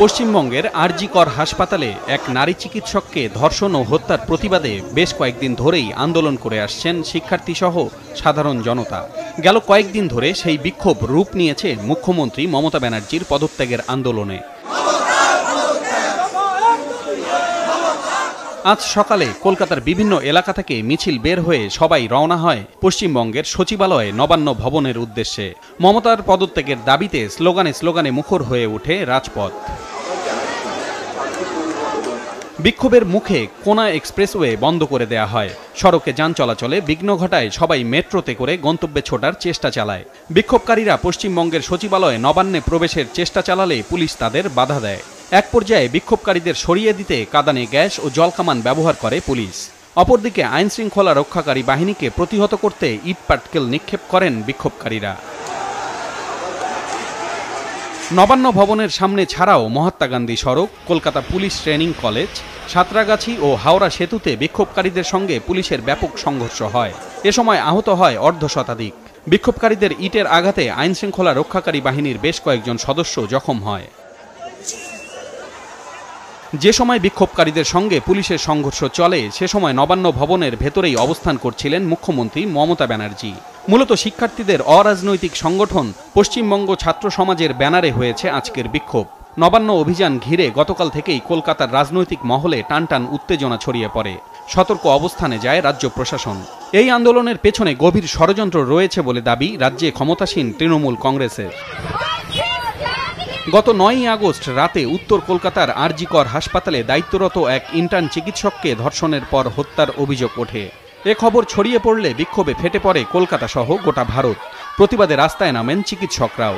পশ্চিমবঙ্গের আরজি কর হাসপাতালে এক নারী চিকিৎসককে ধর্ষণ ও হত্যার প্রতিবাদে বেশ কয়েকদিন ধরেই আন্দোলন করে আসছেন শিক্ষার্থীসহ সাধারণ জনতা। গেল কয়েকদিন ধরে সেই বিক্ষোভ রূপ নিয়েছে মুখ্যমন্ত্রী মমতা ব্যানার্জির পদত্যাগের আন্দোলনে। আজ সকালে কলকাতার বিভিন্ন এলাকা থেকে মিছিল বের হয়ে সবাই রওনা হয় পশ্চিমবঙ্গের সচিবালয়ে নবান্ন ভবনের উদ্দেশ্যে। মমতার পদত্যাগের দাবিতে স্লোগানে স্লোগানে মুখর হয়ে ওঠে রাজপথ। বিক্ষোভের মুখে কোনা এক্সপ্রেসওয়ে বন্ধ করে দেয়া হয়। সড়কে যান চলাচলে বিঘ্ন ঘটায় সবাই মেট্রোতে করে গন্তব্যে ছোটার চেষ্টা চালায়। বিক্ষোভকারীরা পশ্চিমবঙ্গের সচিবালয়ে নবান্নে প্রবেশের চেষ্টা চালালে পুলিশ তাদের বাধা দেয়। এক পর্যায়ে বিক্ষোভকারীদের সরিয়ে দিতে কাঁদানে গ্যাস ও জলকামান ব্যবহার করে পুলিশ। অপরদিকে আইনশৃঙ্খলা রক্ষাকারী বাহিনীকে প্রতিহত করতে ইট পাটকেল নিক্ষেপ করেন বিক্ষোভকারীরা। নবান্ন ভবনের সামনে ছাড়াও মহাত্মা গান্ধী সড়ক, Kolkata police training college, Santragachi ও হাওড়া সেতুতে বিক্ষোভকারীদের সঙ্গে পুলিশের ব্যাপক সংঘর্ষ হয়। এ সময় আহত হয় অর্ধশতাধিক। বিক্ষোভকারীদের ইটের আঘাতে আইনশৃঙ্খলা রক্ষাকারী বাহিনীর বেশ কয়েকজন সদস্য জখম হয়। যে সময় বিক্ষোভকারীদের সঙ্গে পুলিশের সংঘর্ষ চলে সে সময় নবান্ন ভবনের ভেতরেই অবস্থান করছিলেন মুখ্যমন্ত্রী মমতা ব্যানার্জি। মূলত শিক্ষার্থীদের অরাজনৈতিক সংগঠন পশ্চিমবঙ্গ ছাত্র সমাজের ব্যানারে হয়েছে আজকের বিক্ষোভ। নবান্ন অভিযান ঘিরে গতকাল থেকেই কলকাতার রাজনৈতিক মহলে টানটান উত্তেজনা ছড়িয়ে পড়ে। সতর্ক অবস্থানে যায় রাজ্য প্রশাসন। এই আন্দোলনের পেছনে গভীর ষড়যন্ত্র রয়েছে বলে দাবি রাজ্যে ক্ষমতাসীন তৃণমূল কংগ্রেসের। গত 9ই আগস্ট রাতে উত্তর কলকাতার আরজি কর হাসপাতালে দায়িত্বরত এক ইন্টার্ন চিকিৎসককে ধর্ষণের পর হত্যার অভিযোগ ওঠে। এ খবর ছড়িয়ে পড়লে বিক্ষোভে ফেটে পড়ে কলকাতা সহ গোটা ভারত। প্রতিবাদে রাস্তায় নামেন চিকিৎসকরাও।